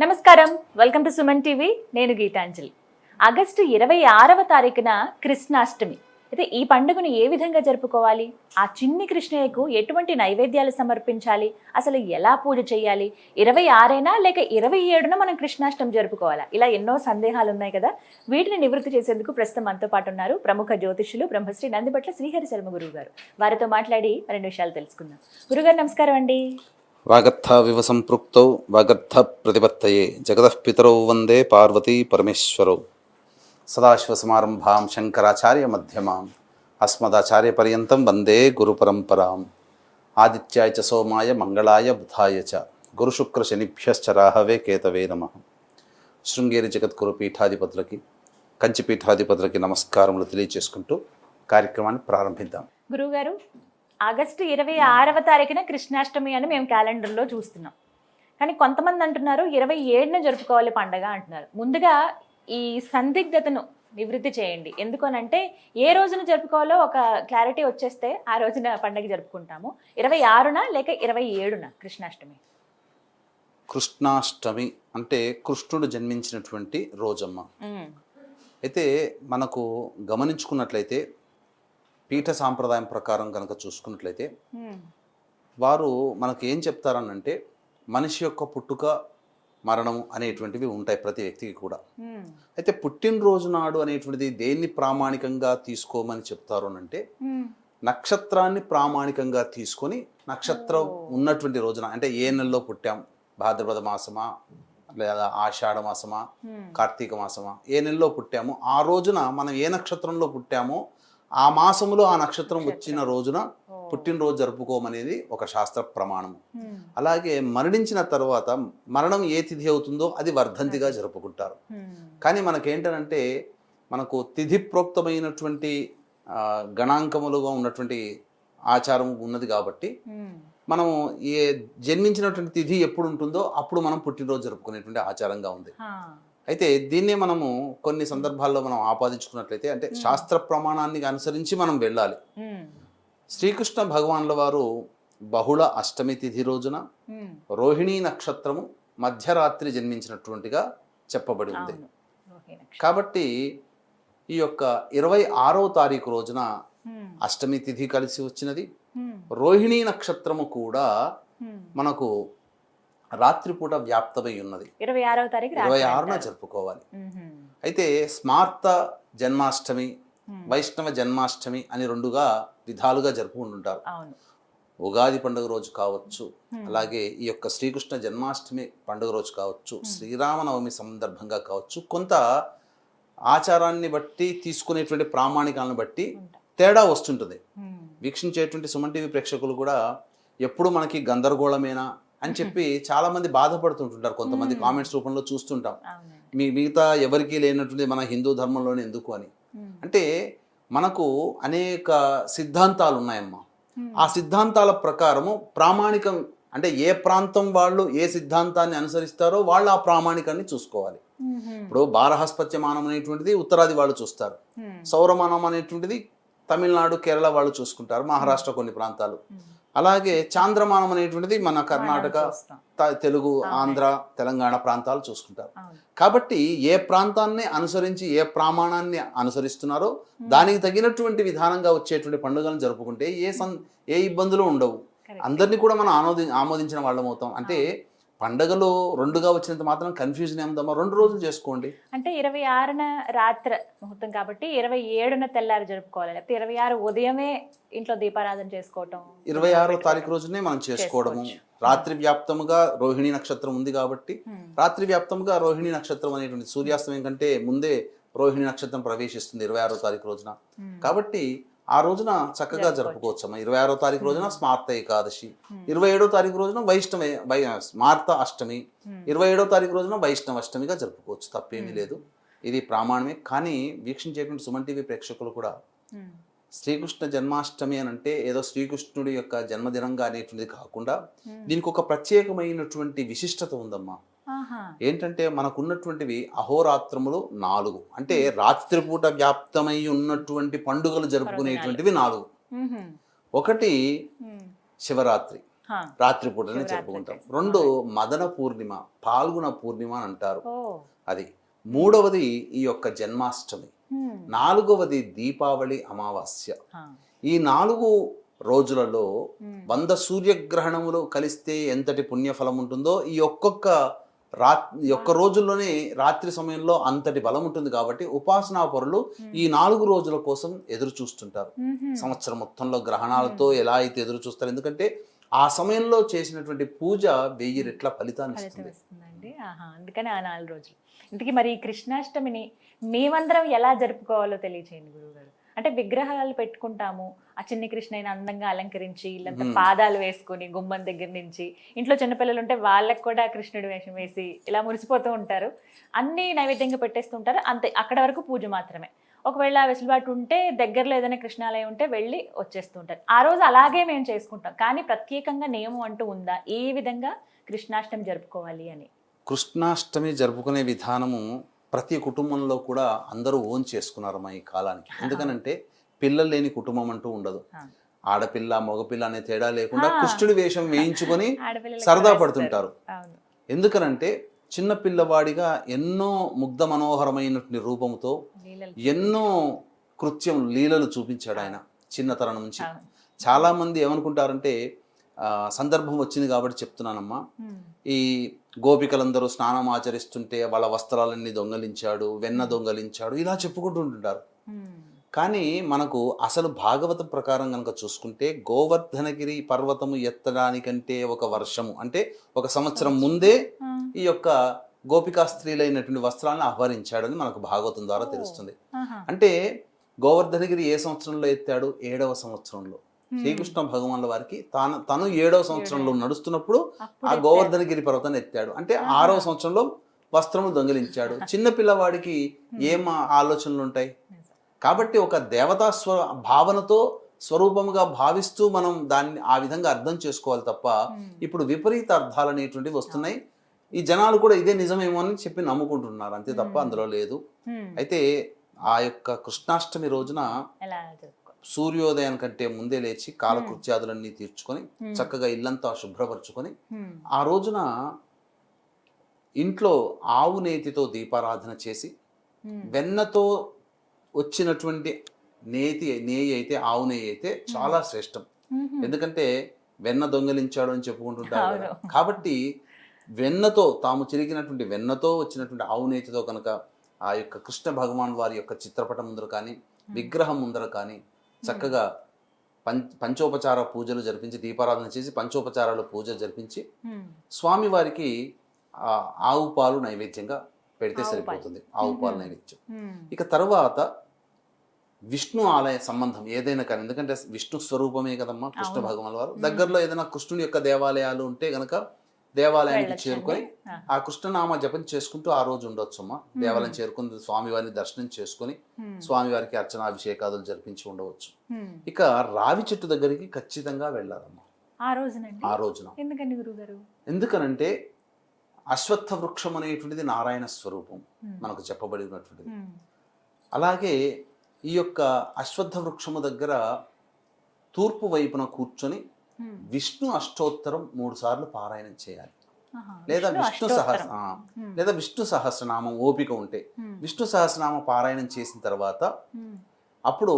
నమస్కారం, welcome to Suman TV. నేను Gitanjali. August 26వ తారీఖున కృష్ణాష్టమి. అయితే ఈ పండుగను ఏ విధంగా జరుపుకోవాలి, ఆ చిన్ని కృష్ణయ్యకు ఎటువంటి నైవేద్యాలు సమర్పించాలి, అసలు ఎలా పూజ చేయాలి, 26 లేక 27న మనం కృష్ణాష్టమి జరుపుకోవాలా, ఇలా ఎన్నో సందేహాలు ఉన్నాయి కదా. వీటిని నివృత్తి చేసేందుకు ప్రస్తుతం మనతో పాటు ఉన్నారు ప్రముఖ జ్యోతిష్యులు బ్రహ్మశ్రీ నందిబట్ల శ్రీహరి శర్మ గురువు గారు. వారితో మాట్లాడి మరిన్ని విషయాలు తెలుసుకుందాం. గురుగారు నమస్కారం అండి. వాగర్థ వివ సంపృక్తౌ వాగర్థ ప్రతిపత్తయే జగతః పితరౌ వందే పార్వతీ పరమేశ్వరౌ. సదాశివసమారంభాం శంకరాచార్య మధ్యమాం అస్మదాచార్య పర్యంతం వందే గురు పరంపరాం. ఆదిత్యాయ చ సోమాయ మంగళాయ బుధాయ చ గురుశుక్ర శనిభ్యశ్చ రాహవే కేతవే నమః. శృంగేరి జగద్గురు పీఠాధిపతులకి, కంచి పీఠాధిపతులకి నమస్కారములు తెలియజేసుకుంటూ కార్యక్రమాన్ని ప్రారంభిద్దాం. గురువుగారు, ఆగస్టు 26వ తారీఖున కృష్ణాష్టమి అని మేము క్యాలెండర్లో చూస్తున్నాం. కానీ కొంతమంది అంటున్నారు 27న జరుపుకోవాలి పండగ అంటున్నారు. ముందుగా ఈ సందిగ్ధతను నివృత్తి చేయండి. ఎందుకనంటే ఏ రోజున జరుపుకోవాలో ఒక క్లారిటీ వచ్చేస్తే ఆ రోజున పండగ జరుపుకుంటాము. 26న లేక 27న కృష్ణాష్టమి? కృష్ణాష్టమి అంటే కృష్ణుడు జన్మించినటువంటి రోజమ్మ. అయితే మనకు గమనించుకున్నట్లయితే పీఠ సాంప్రదాయం ప్రకారం కనుక చూసుకున్నట్లయితే వారు మనకు ఏం చెప్తారనంటే మనిషి యొక్క పుట్టుక మరణం అనేటువంటివి ఉంటాయి ప్రతి వ్యక్తికి కూడా. అయితే పుట్టినరోజు నాడు అనేటువంటిది దేన్ని ప్రామాణికంగా తీసుకోమని చెప్తారు అంటే నక్షత్రాన్ని ప్రామాణికంగా తీసుకొని నక్షత్రం ఉన్నటువంటి రోజున, అంటే ఏ నెలలో పుట్టాం, భాద్రపద మాసమా లేదా ఆషాఢ మాసమా కార్తీక మాసమా, ఏ నెలలో పుట్టామో ఆ రోజున మనం ఏ నక్షత్రంలో పుట్టామో ఆ మాసములో ఆ నక్షత్రం వచ్చిన రోజున పుట్టినరోజు జరుపుకోమనేది ఒక శాస్త్ర ప్రమాణం. అలాగే మరణించిన తర్వాత మరణం ఏ తిథి అవుతుందో అది వర్ధంతిగా జరుపుకుంటారు. కానీ మనకేంటంటే మనకు తిథి ప్రోక్తమైనటువంటి గణాంకములుగా ఉన్నటువంటి ఆచారం ఉన్నది కాబట్టి మనము ఏ జన్మించినటువంటి తిథి ఎప్పుడు ఉంటుందో అప్పుడు మనం పుట్టినరోజు జరుపుకునేటువంటి ఆచారంగా ఉంది. అయితే దీన్నే మనము కొన్ని సందర్భాల్లో మనం ఆపాదించుకున్నట్లయితే అంటే శాస్త్ర ప్రమాణాన్ని అనుసరించి మనం వెళ్ళాలి. శ్రీకృష్ణ భగవాన్ల వారు బహుళ అష్టమి తిథి రోజున రోహిణీ నక్షత్రము మధ్యరాత్రి జన్మించినటువంటిగా చెప్పబడి ఉంది. కాబట్టి ఈ యొక్క 26వ తారీఖు రోజున అష్టమి తిథి కలిసి వచ్చినది. రోహిణీ నక్షత్రము కూడా మనకు రాత్రిపూట వ్యాప్తమై ఉన్నది. 26న జరుపుకోవాలి. అయితే స్మార్త జన్మాష్టమి, వైష్ణవ జన్మాష్టమి అని రెండుగా విధాలుగా జరుపుకుంటుంటారు. ఉగాది పండుగ రోజు కావచ్చు, అలాగే ఈ యొక్క శ్రీకృష్ణ జన్మాష్టమి పండుగ రోజు కావచ్చు, శ్రీరామనవమి సందర్భంగా కావచ్చు, కొంత ఆచారాన్ని బట్టి తీసుకునేటువంటి ప్రామాణికాలను బట్టి తేడా వస్తుంటుంది. వీక్షించేటువంటి సుమన్ టీవీ ప్రేక్షకులు కూడా ఎప్పుడు మనకి గందరగోళమేనా అని చెప్పి చాలా మంది బాధపడుతుంటుంటారు. కొంతమంది కామెంట్స్ రూపంలో చూస్తుంటాం, మిగతా ఎవరికీ లేనటువంటి మన హిందూ ధర్మంలోనే ఎందుకు అని. అంటే మనకు అనేక సిద్ధాంతాలు ఉన్నాయమ్మా. ఆ సిద్ధాంతాల ప్రకారము ప్రామాణికం అంటే ఏ ప్రాంతం వాళ్ళు ఏ సిద్ధాంతాన్ని అనుసరిస్తారో వాళ్ళు ఆ ప్రామాణికాన్ని చూసుకోవాలి. ఇప్పుడు బారహస్పత్యమానం అనేటువంటిది ఉత్తరాది వాళ్ళు చూస్తారు, సౌరమానం అనేటువంటిది తమిళనాడు కేరళ వాళ్ళు చూసుకుంటారు, మహారాష్ట్ర కొన్ని ప్రాంతాలు. అలాగే చాంద్రమానం అనేటువంటిది మన కర్ణాటక, తెలుగు, ఆంధ్ర, తెలంగాణ ప్రాంతాలు చూసుకుంటారు. కాబట్టి ఏ ప్రాంతాన్ని అనుసరించి ఏ ప్రమాణాన్ని అనుసరిస్తున్నారో దానికి తగినటువంటి విధానంగా వచ్చేటువంటి పండుగలను జరుపుకుంటే ఏ ఇబ్బందులు ఉండవు. అందరినీ కూడా మనం ఆమోదించిన వాళ్ళం అవుతాం. అంటే పండుగలు రెండుగా వచ్చినంత మాత్రం కన్ఫ్యూజన్ ఏముందమ్మా, 2 రోజులు చేసుకోండి. అంటే 26న రాత్రి ముహూర్తం కాబట్టి 27న తెల్లారి జరుపుకోవాలి, లేకపోతే 26 ఉదయమే ఇంట్లో దీపారాధన చేసుకోవటం, 26వ తారీఖు రోజునే మనం చేసుకోవడము. రాత్రి వ్యాప్తముగా రోహిణీ నక్షత్రం ఉంది కాబట్టి రాత్రి వ్యాప్తముగా రోహిణీ నక్షత్రం అనేటువంటి సూర్యాస్తమయం కంటే ముందే రోహిణీ నక్షత్రం ప్రవేశిస్తుంది 26వ తారీఖు రోజున. కాబట్టి ఆ రోజున చక్కగా జరుపుకోవచ్చమ్మా. 26వ తారీఖు రోజున స్మార్త ఏకాదశి, 27వ తారీఖు రోజున స్మార్త అష్టమి, 27వ తారీఖు రోజున వైష్ణవ అష్టమిగా జరుపుకోవచ్చు, తప్పేమీ లేదు. ఇది ప్రామాణమే. కానీ వీక్షించేటువంటి సుమన్ టీవీ ప్రేక్షకులు కూడా శ్రీకృష్ణ జన్మాష్టమి అని అంటే ఏదో శ్రీకృష్ణుడి యొక్క జన్మదినంగా అనేటువంటిది కాకుండా దీనికి ఒక ప్రత్యేకమైనటువంటి విశిష్టత ఉందమ్మా. ఏంటంటే మనకున్నటువంటివి అహోరాత్రములు 4, అంటే రాత్రిపూట వ్యాప్తమై ఉన్నటువంటి పండుగలు జరుపుకునేటువంటివి 4. ఒకటి శివరాత్రి, హా. రాత్రిపూటనే శివరాత్రి జరుపుకుంటాం. చేస్తాం. 2 మదన పూర్ణిమ, పాల్గొన పూర్ణిమ అని అంటారు. ఓ అది 3వది ఈ యొక్క జన్మాష్టమి, 4వది దీపావళి అమావాస్య. హా. ఈ 4 రోజులలో మ్మ్. 100 సూర్యగ్రహణములు కలిస్తే ఎంతటి పుణ్యఫలం ఉంటుందో ఈ ఒక్క రోజుల్లోనే రాత్రి సమయంలో అంతటి బలం ఉంటుంది. కాబట్టి ఉపాసనా పరులు ఈ 4 రోజుల కోసం ఎదురు చూస్తుంటారు. మ్మ్. సంవత్సరం మొత్తంలో గ్రహణాలతో ఎలా అయితే ఎదురు చూస్తారు, ఎందుకంటే ఆ సమయంలో చేసినటువంటి పూజ 1000 రెట్ల ఫలితాన్ని ఫలితం ఇస్తుంది. వస్తుందండి. ఆహా, అందుకని ఆ 4 రోజులు. ఇంతకీ మరి ఈ కృష్ణాష్టమిని మేమందరం ఎలా జరుపుకోవాలో తెలియచేయండి గురువుగారు. అంటే విగ్రహాలు పెట్టుకుంటాము, ఆ చిన్ని కృష్ణని అందంగా అలంకరించి ఇల్లంతా పాదాలు వేసుకొని గుమ్మం దగ్గర నుంచి, ఇంట్లో చిన్నపిల్లలు ఉంటే వాళ్ళకి కూడా కృష్ణుడి వేషం వేసి ఇలా మురిసిపోతూ ఉంటారు. అన్ని నైవేద్యంగా పెట్టేస్తూ ఉంటారు. అంతే, అక్కడ వరకు పూజ మాత్రమే. ఒకవేళ వెసులుబాటు ఉంటే దగ్గరలో ఏదైనా కృష్ణాలయం ఉంటే వెళ్ళి వచ్చేస్తూ ఉంటారు. ఆ రోజు అలాగే మేము చేసుకుంటాం. కానీ ప్రత్యేకంగా నియమం అంటూ ఉందా, ఏ విధంగా కృష్ణాష్టమి జరుపుకోవాలి అని? కృష్ణాష్టమి జరుపుకునే విధానము ప్రతి కుటుంబంలో కూడా అందరూ ఓన్ చేసుకున్నారమ్మా ఈ కాలానికి. ఎందుకనంటే పిల్లలు లేని కుటుంబం అంటూ ఉండదు. ఆడపిల్ల మగపిల్ల అనే తేడా లేకుండా కృష్ణుడి వేషం వేయించుకొని ఆడపిల్లలకి సరదా వేస్తారు. పడుతుంటారు. అవును. ఎందుకనంటే చిన్న పిల్లవాడిగా ఎన్నో ముగ్ధ మనోహరమైనటువంటి రూపంతో లీలలు. ఎన్నో లీలలు చూపించాడు ఆయన చిన్నతనం నుంచి. అవును. చాలా మంది ఏమనుకుంటారంటే సందర్భం వచ్చింది కాబట్టి చెప్తున్నానమ్మా, మ్మ్. ఈ గోపికలందరూ స్నానం ఆచరిస్తుంటే వాళ్ళ వస్త్రాలన్నీ దొంగలించాడు, వెన్న దొంగలించాడు, ఇలా చెప్పుకుంటుంటారు. మ్మ్. కానీ మనకు అసలు భాగవతం ప్రకారం కనుక చూసుకుంటే గోవర్ధనగిరి పర్వతము ఎత్తడానికంటే ఒక వర్షము అంటే ఒక సంవత్సరం ముందే ఈ యొక్క గోపికా స్త్రీలైనటువంటి వస్త్రాలను ఆహ్వానించాడని మనకు భాగవతం ద్వారా తెలుస్తుంది. ఆహా. అంటే గోవర్ధనగిరి ఏ సంవత్సరంలో ఎత్తాడు? 7వ సంవత్సరంలో. శ్రీకృష్ణ భగవానుల వారికి తను 7వ సంవత్సరంలో నడుస్తున్నప్పుడు ఆ గోవర్ధనగిరి పర్వతాన్ని ఎత్తాడు. అంటే 6వ సంవత్సరంలో వస్త్రములు దొంగిలించాడు. చిన్న పిల్లవాడికి ఏం ఆలోచనలు ఉంటాయి? కాబట్టి ఒక దేవతా భావనతో స్వరూపముగా భావిస్తూ మనం దాన్ని ఆ విధంగా అర్థం చేసుకోవాలి తప్ప ఇప్పుడు విపరీత అర్థాలు అనేటువంటివి వస్తున్నాయి. ఈ జనాలు కూడా ఇదే నిజమేమో అని చెప్పి నమ్ముకుంటున్నారు, అంతే తప్ప అందులో లేదు. అయితే ఆ యొక్క కృష్ణాష్టమి రోజున ఎలా జరుపుకో? సూర్యోదయం కంటే ముందే లేచి కాలకృత్యాదులన్నీ తీర్చుకొని చక్కగా ఇల్లంతా శుభ్రపరచుకొని ఆ రోజున ఇంట్లో ఆవు నేతితో దీపారాధన చేసి వెన్నతో వచ్చినటువంటి నెయ్యి అయితే ఆవు నెయ్యి అయితే చాలా శ్రేష్టం. ఎందుకంటే వెన్న దొంగలించాడు అని చెప్పుకుంటుంటారు కదా. కాబట్టి వెన్నతో తాము చిరిగినటువంటి వెన్నతో వచ్చినటువంటి ఆవు నేతితో కనుక ఆ యొక్క కృష్ణ భగవాన్ వారి యొక్క చిత్రపటం ముందర కానీ విగ్రహం ముందర కానీ చక్కగా పంచోపచార పూజలు జరిపించి దీపారాధన చేసి పంచోపచారాలు పూజ జరిపించి స్వామి వారికి ఆవు పాలు నైవేద్యంగా పెడితే సరిపోతుంది. ఆవు పాలు నైవేద్యం. ఇక తర్వాత విష్ణు ఆలయ సంబంధం ఏదైనా కానీ, ఎందుకంటే విష్ణు స్వరూపమే కదమ్మా కృష్ణ భగవాన్ వారు. దగ్గరలో ఏదైనా కృష్ణుని యొక్క దేవాలయాలు ఉంటే గనక దేవాలయానికి చేరుకొని ఆ కృష్ణనామ జపం చేసుకుంటూ ఆ రోజు ఉండొచ్చు అమ్మా. దేవాలయం చేరుకుని స్వామివారిని దర్శనం చేసుకుని స్వామివారికి అర్చనాభిషేకాదులు జరిపించి ఉండవచ్చు. ఇక రావి చెట్టు దగ్గరికి ఖచ్చితంగా వెళ్ళాలమ్మా ఆ రోజున. ఎందుకనంటే అశ్వత్థ వృక్షం అనేటువంటిది నారాయణ స్వరూపం మనకు చెప్పబడినటువంటిది. అలాగే ఈ యొక్క అశ్వత్థ వృక్షము దగ్గర తూర్పు వైపున కూర్చొని విష్ణు అష్టోత్తరం 3 సార్లు పారాయణం చేయాలి. లేదా విష్ణు సహస్రనామం ఓపిక ఉంటే విష్ణు సహస్రనామ పారాయణం చేసిన తర్వాత అప్పుడు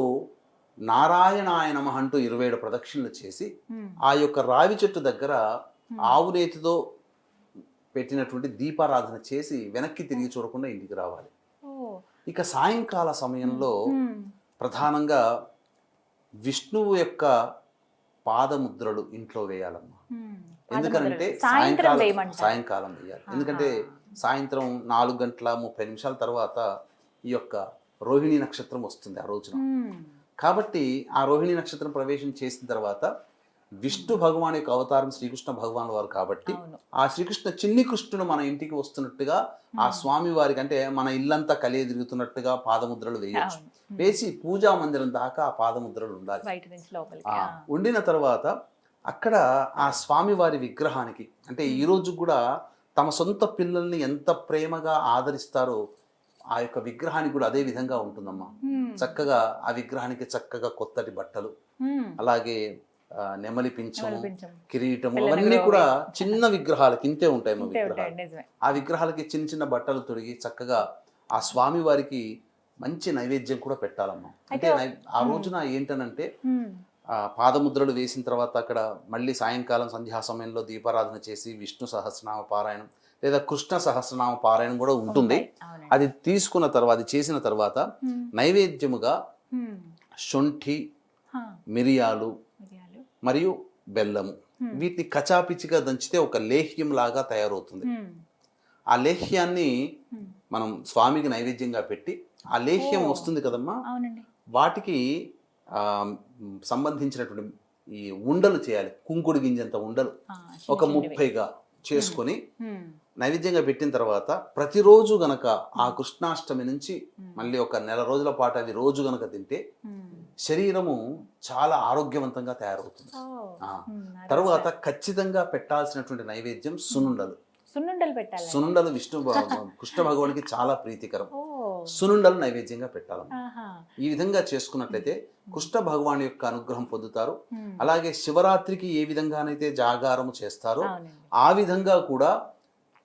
నారాయణాయ నమః అంటూ 27 ప్రదక్షిణలు చేసి ఆ యొక్క రావి చెట్టు దగ్గర ఆవు నేతితో పెట్టినటువంటి దీపారాధన చేసి వెనక్కి తిరిగి చూడకుండా ఇంటికి రావాలి. ఇక సాయంకాల సమయంలో ప్రధానంగా విష్ణువు యొక్క పాదముద్రలు ఇంట్లో వేయాలమ్మా. ఎందుకంటే సాయంకాలం వేయాలి. ఎందుకంటే సాయంత్రం 4:30 తర్వాత ఈ యొక్క రోహిణి నక్షత్రం వస్తుంది ఆ రోజున. కాబట్టి ఆ రోహిణి నక్షత్రం ప్రవేశం చేసిన తర్వాత విష్ణు భగవాన్ యొక్క అవతారం శ్రీకృష్ణ భగవాన్ వారు కాబట్టి ఆ శ్రీకృష్ణ చిన్ని కృష్ణుడు మన ఇంటికి వస్తున్నట్టుగా ఆ స్వామి వారికి అంటే మన ఇల్లంతా కలియ తిరుగుతున్నట్టుగా పాదముద్రలు వేయచ్చు. వేసి పూజా మందిరం దాకా ఆ పాదముద్రలు ఉండాలి. ఉండిన తర్వాత అక్కడ ఆ స్వామి వారి విగ్రహానికి అంటే ఈ రోజు కూడా తమ సొంత పిల్లల్ని ఎంత ప్రేమగా ఆదరిస్తారో ఆ యొక్క విగ్రహానికి కూడా అదే విధంగా ఉంటుందమ్మా. చక్కగా ఆ విగ్రహానికి చక్కగా కొత్తటి బట్టలు, అలాగే నెమలి పింఛము, పింఛం. కిరీటము అవన్నీ కూడా చిన్న విగ్రహాలకి ఇంతే ఉంటాయి మా విగ్రహాలు. నిజమే. ఆ విగ్రహాలకి చిన్న చిన్న బట్టలు తొడిగి చక్కగా ఆ స్వామి వారికి మంచి నైవేద్యం కూడా పెట్టాలమ్మా. అంటే ఆ రోజున ఏంటనంటే ఆ పాదముద్రలు వేసిన తర్వాత అక్కడ మళ్ళీ సాయంకాలం సంధ్యా సమయంలో దీపారాధన చేసి విష్ణు సహస్రనామ పారాయణం లేదా కృష్ణ సహస్రనామ పారాయణం కూడా ఉంటుంది. అది తీసుకున్న తర్వాత, అది చేసిన తర్వాత నైవేద్యముగా శొంఠి, మిరియాలు మరియు బెల్లము వీటిని కచాపిచిగా దంచితే ఒక లేహ్యం లాగా తయారవుతుంది. ఆ లేహ్యాన్ని మనం స్వామికి నైవేద్యంగా పెట్టి ఆ లేహ్యం వస్తుంది కదమ్మా, వాటికి సంబంధించినటువంటి ఈ ఉండలు చేయాలి. కుంకుడు గింజంత ఉండలు ఒక 30గా చేసుకొని నైవేద్యంగా పెట్టిన తర్వాత ప్రతిరోజు గనక ఆ కృష్ణాష్టమి నుంచి మళ్ళీ ఒక నెల రోజుల పాటు అవి రోజు గనక తింటే శరీరము చాలా ఆరోగ్యవంతంగా తయారవుతుంది. తర్వాత ఖచ్చితంగా పెట్టాల్సినటువంటి నైవేద్యం సునుండలు. సునుండలు కృష్ణ భగవానికి చాలా ప్రీతికరం. సునుండలు నైవేద్యంగా పెట్టాలి. ఈ విధంగా చేసుకున్నట్లయితే కృష్ణ భగవాన్ యొక్క అనుగ్రహం పొందుతారు. అలాగే శివరాత్రికి ఏ విధంగానైతే జాగారము చేస్తారో ఆ విధంగా కూడా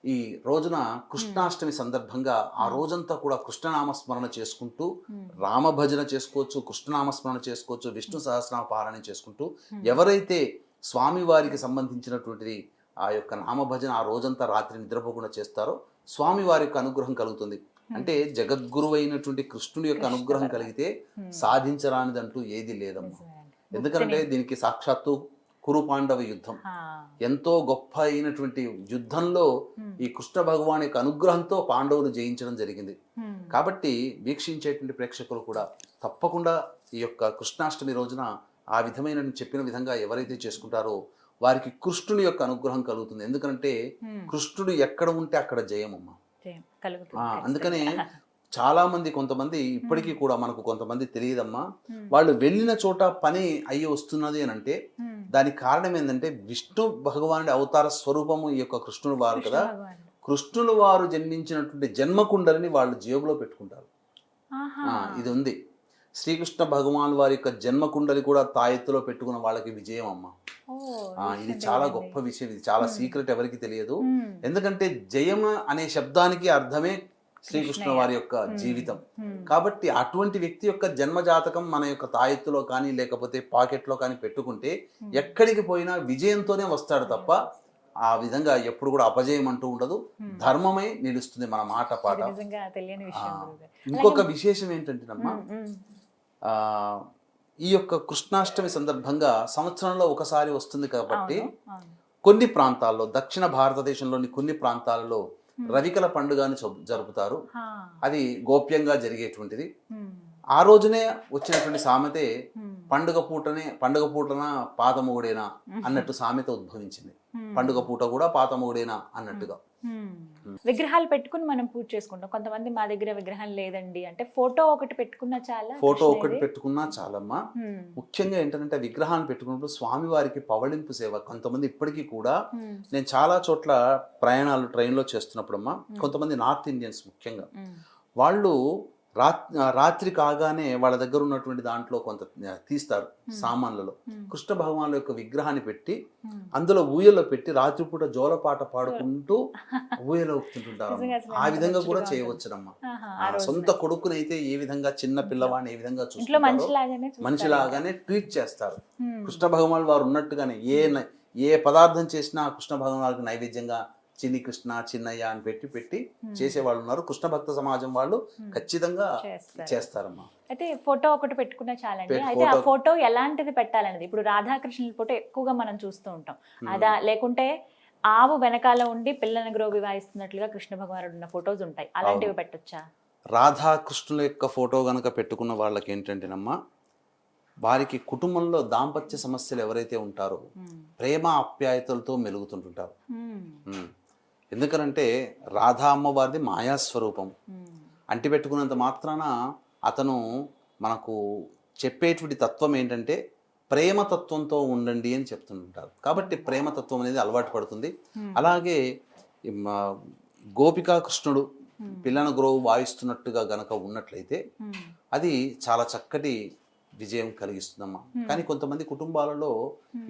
ఈ రోజున కృష్ణాష్టమి సందర్భంగా ఆ రోజంతా కూడా కృష్ణనామస్మరణ చేసుకుంటూ రామభజన చేసుకోవచ్చు, కృష్ణనామస్మరణ చేసుకోవచ్చు, విష్ణు సహస్రనామ పారాయణ చేసుకుంటూ ఎవరైతే స్వామివారికి సంబంధించినటువంటిది ఆ యొక్క నామభజన ఆ రోజంతా రాత్రి నిద్రపోకుండా చేస్తారో స్వామి వారి యొక్క అనుగ్రహం కలుగుతుంది. అంటే జగద్గురువు అయినటువంటి కృష్ణుడి యొక్క అనుగ్రహం కలిగితే సాధించరానిదంటూ ఏది లేదమ్మా. ఎందుకంటే దీనికి సాక్షాత్తు కురు పాండవ యుద్ధం, ఎంతో గొప్ప అయినటువంటి యుద్ధంలో ఈ కృష్ణ భగవాన్ యొక్క అనుగ్రహంతో పాండవులు జయించడం జరిగింది. కాబట్టి వీక్షించేటువంటి ప్రేక్షకులు కూడా తప్పకుండా ఈ యొక్క కృష్ణాష్టమి రోజున ఆ విధమైన చెప్పిన విధంగా ఎవరైతే చేసుకుంటారో వారికి కృష్ణుడి యొక్క అనుగ్రహం కలుగుతుంది. ఎందుకంటే కృష్ణుడు ఎక్కడ ఉంటే అక్కడ జయమమ్మా. అందుకనే చాలా మంది, కొంతమంది ఇప్పటికీ కూడా మనకు కొంతమంది తెలియదమ్మా, వాళ్ళు వెళ్ళిన చోట పని అయ్యి వస్తున్నది అని అంటే దానికి కారణం ఏంటంటే విష్ణు భగవానుడి అవతార స్వరూపము ఈ యొక్క కృష్ణుడు వారు కదా. కృష్ణుడు వారు జన్మించినటువంటి జన్మకుండలిని వాళ్ళు జేబులో పెట్టుకుంటారు. ఇది ఉంది. శ్రీకృష్ణ భగవాన్ వారి యొక్క జన్మకుండలి కూడా తాయెత్తులో పెట్టుకున్న వాళ్ళకి విజయం అమ్మ. ఇది చాలా గొప్ప విషయం. ఇది చాలా సీక్రెట్, ఎవరికి తెలియదు. ఎందుకంటే జయం అనే శబ్దానికి అర్థమే శ్రీకృష్ణ వారి యొక్క జీవితం. కాబట్టి అటువంటి వ్యక్తి యొక్క జన్మజాతకం మన యొక్క తాయెత్తులో కానీ లేకపోతే పాకెట్లో కానీ పెట్టుకుంటే ఎక్కడికి పోయినా విజయంతోనే వస్తాడు తప్ప ఆ విధంగా ఎప్పుడు కూడా అపజయం అంటూ ఉండదు. ధర్మమే నిలుస్తుంది మన మాట పాట. ఇంకొక విశేషం ఏంటంటేనమ్మా, ఈ యొక్క కృష్ణాష్టమి సందర్భంగా సంవత్సరంలో ఒకసారి వస్తుంది కాబట్టి కొన్ని ప్రాంతాల్లో, దక్షిణ భారతదేశంలోని కొన్ని ప్రాంతాలలో రవికల పండుగని జరుపుతారు. అది గోప్యంగా జరిగేటువంటిది. ఆ రోజునే వచ్చినటువంటి సామెతే పండుగ పూటన పాతమొగుడేనా అన్నట్టు సామెత ఉద్భవించింది. పండుగ పూట కూడా పాతమొగుడేనా అన్నట్టుగా. విగ్రహాలు పెట్టుకుని మనం పూజ చేసుకుంటాం. కొంతమంది మా దగ్గర విగ్రహం లేదండి అంటే ఫోటో ఒకటి పెట్టుకున్నా చాలా. ఫోటో ఒకటి పెట్టుకున్నా చాలమ్మా. ముఖ్యంగా ఏంటంటే విగ్రహాన్ని పెట్టుకున్నప్పుడు స్వామి వారికి పవళింపు సేవ. కొంతమంది ఇప్పటికీ కూడా, నేను చాలా చోట్ల ప్రయాణాలు ట్రైన్లో చేస్తున్నప్పుడమ్మా, కొంతమంది నార్త్ ఇండియన్స్ ముఖ్యంగా వాళ్ళు రాత్రి కాగానే వాళ్ళ దగ్గర ఉన్నటువంటి దాంట్లో కొంత తీస్తారు సామాన్లలో, కృష్ణ భగవాన్ యొక్క విగ్రహాన్ని పెట్టి అందులో ఊయలో పెట్టి రాత్రిపూట జోలపాట పాడుకుంటూ ఊయలో ఊపుతుంటారు. ఆ విధంగా కూడా చేయవచ్చునమ్మా. సొంత కొడుకునైతే ఏ విధంగా, చిన్న పిల్లవాడిని ఏ విధంగా చూస్తుంటారో మనిషిలాగానే ట్రీట్ చేస్తారు. కృష్ణ భగవాన్ వారు ఉన్నట్టుగానే ఏ పదార్థం చేసినా కృష్ణ భగవాన్ వారికి నైవేద్యంగా చిన్ని కృష్ణ, చిన్నయ్య అని పెట్టి చేసేవాళ్ళు ఉన్నారు. కృష్ణ భక్త సమాజం వాళ్ళు ఖచ్చితంగా చేస్తారమ్మా. అయితే ఫోటో ఒకటి పెట్టుకున్నా చాలండి. అయితే ఆ ఫోటో ఎలాంటిది పెట్టాలనేది, ఇప్పుడు రాధాకృష్ణుల ఫోటో ఎక్కువగా మనం చూస్తూ ఉంటాం. అదా లేకుంటే ఆవు వెనకాల ఉండి పిల్లని గ్రోవి వాయిస్తున్నట్లుగా కృష్ణ భగవానుడు ఉన్న ఫోటోస్ ఉంటాయి, అలాంటివి పెట్టొచ్చా? రాధాకృష్ణుల యొక్క ఫోటో గనక పెట్టుకున్న వాళ్ళకి ఏంటంటేనమ్మా, వారికి కుటుంబంలో దాంపత్య సమస్యలు ఎవరైతే ఉంటారో ప్రేమ ఆప్యాయతలతో మెలుగుతుంటుంటారు. ఎందుకనంటే రాధా అమ్మవారిది మాయాస్వరూపం. అంటి పెట్టుకున్నంత మాత్రాన అతను మనకు చెప్పేటువంటి తత్వం ఏంటంటే ప్రేమతత్వంతో ఉండండి అని చెప్తుంటారు. కాబట్టి ప్రేమతత్వం అనేది అలవాటు పడుతుంది. అలాగే గోపికా కృష్ణుడు పిల్లన గ్రోవు వాయిస్తున్నట్టుగా గనక ఉన్నట్లయితే అది చాలా చక్కటి విజయం కలిగిస్తుందమ్మా. కానీ కొంతమంది కుటుంబాలలో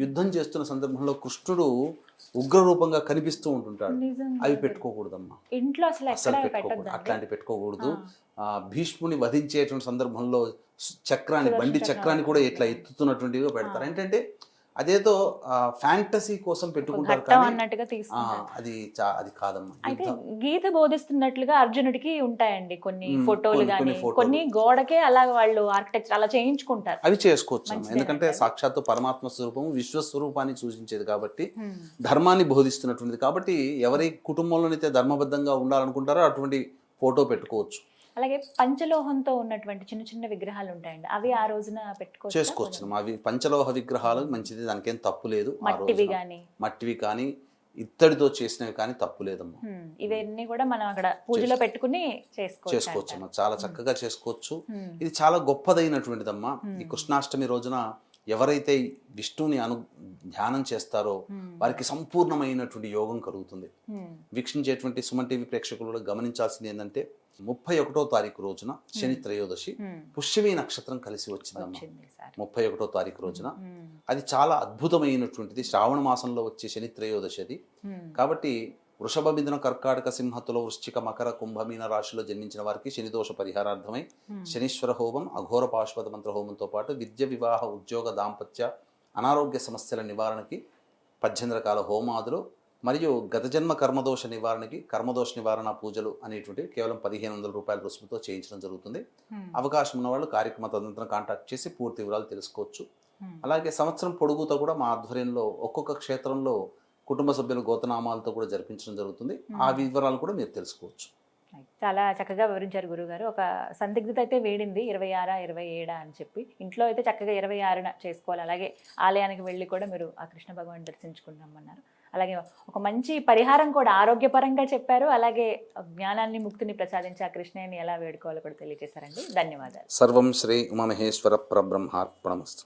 యుద్ధం చేస్తున్న సందర్భంలో కృష్ణుడు ఉగ్రరూపంగా కనిపిస్తూ ఉంటుంటాడు. నిజంగా. అవి పెట్టుకోకూడదమ్మా, ఇంట్లో అసలు అసలు ఎక్కడ పెట్టుకోకూడదు, పెట్టద్దు. అట్లాంటి పెట్టుకోకూడదు. భీష్ముని వధించేటువంటి సందర్భంలో చక్రాన్ని, బండి చక్రాన్ని కూడా ఇట్లా ఎత్తుతున్నటువంటివి పెడతారు. ఏంటంటే అదేదో ఫ్యాంటసీ కోసం పెట్టుకుంటారు, ఘట్టం కానీ అన్నట్టుగా తీసుకుంటారు. అది కాదమ్మా. అయితే గీత బోధిస్తున్నట్లుగా అర్జునుడికి ఉంటాయండి కొన్ని ఫోటోలు కొన్ని కానీ, ఫోటోలు. కొన్ని గోడకే అలా వాళ్ళు ఆర్కిటెక్చర్ అలా చేయించుకుంటారు. అవి చేసుకోవచ్చు అమ్మా. ఎందుకంటే సాక్షాత్తు పరమాత్మ స్వరూపము విశ్వస్వరూపాన్ని సూచించేది కాబట్టి, ధర్మాన్ని బోధిస్తున్నటువంటిది కాబట్టి, ఎవరి కుటుంబంలోనైతే ధర్మబద్ధంగా ఉండాలనుకుంటారో అటువంటి ఫోటో పెట్టుకోవచ్చు. అలాగే పంచలోహంతో ఉన్నటువంటి చిన్న చిన్న విగ్రహాలు ఉంటాయండి, అవి ఆ రోజున చేసుకోవచ్చు. అవి పంచలోహ విగ్రహాలు మంచిది, దానికేం తప్పు లేదు. మట్టివి కానీ, మట్టివి కానీ ఇత్తడితో చేసినవి కానీ తప్పు లేదమ్మా. ఇవన్నీ కూడా మనం అక్కడ పూజలో పెట్టుకుని చేసుకోవచ్చు అమ్మా, చాలా చక్కగా చేసుకోవచ్చు. ఇది చాలా గొప్పదైనటువంటిదమ్మా. ఈ కృష్ణాష్టమి రోజున ఎవరైతే విష్ణువుని ధ్యానం చేస్తారో వారికి సంపూర్ణమైనటువంటి యోగం కలుగుతుంది. వీక్షించేటువంటి సుమన్ టీవీ ప్రేక్షకులు గమనించాల్సింది ఏంటంటే 31వ తారీఖు రోజున శని త్రయోదశి పుష్యమి నక్షత్రం కలిసి వచ్చిందమ్మా. 31వ తారీఖు రోజున అది చాలా అద్భుతమైనటువంటిది. శ్రావణ మాసంలో వచ్చే శని త్రయోదశి అది. కాబట్టి వృషభ, మిథున, కర్కాటక, సింహతుల, వృశ్చిక, మకర, కుంభమీన రాశిలో జన్మించిన వారికి శనిదోష పరిహారార్థమై శనీశ్వర హోమం, అఘోర పాశుపత మంత్ర హోమంతో పాటు విద్య, వివాహ, ఉద్యోగ, దాంపత్య, అనారోగ్య సమస్యల నివారణకి 18 రకాల హోమాదులు మరియు గత జన్మ కర్మదోష నివారణకి కర్మదోష నివారణ పూజలు అనేటువంటివి కేవలం 1500 రూపాయల రుసుముతో చేయించడం జరుగుతుంది. అవకాశం ఉన్న వాళ్ళు కార్యక్రమ తదనంతరం కాంటాక్ట్ చేసి పూర్తి వివరాలు తెలుసుకోవచ్చు. అలాగే సంవత్సరం పొడుగుతో కూడా మా ఆధ్వర్యంలో ఒక్కొక్క క్షేత్రంలో కుటుంబ సభ్యుల గోతనామాలతో కూడా జరిపించడం జరుగుతుంది. ఆ వివరాలు కూడా మీరు తెలుసుకోవచ్చు. చాలా చక్కగా వివరించారు గురుగారు. ఒక సందిగ్ధత అయితే వేడింది 26, 27 అని చెప్పి. ఇంట్లో అయితే చక్కగా 26న చేసుకోవాలి. అలాగే ఆలయానికి వెళ్ళి కూడా మీరు ఆ కృష్ణ భగవాన్ దర్శించుకుంటామన్నారు. అలాగే ఒక మంచి పరిహారం కూడా ఆరోగ్యపరంగా చెప్పారు. అలాగే జ్ఞానాన్ని, ముక్తిని ప్రసాదించి ఆ కృష్ణయ్యని ఎలా వేడుకోవాలో కూడా తెలియజేశారండి. ధన్యవాదాలు. సర్వం శ్రీ ఉమామహేశ్వర పరబ్రహ్మార్పణమస్తు.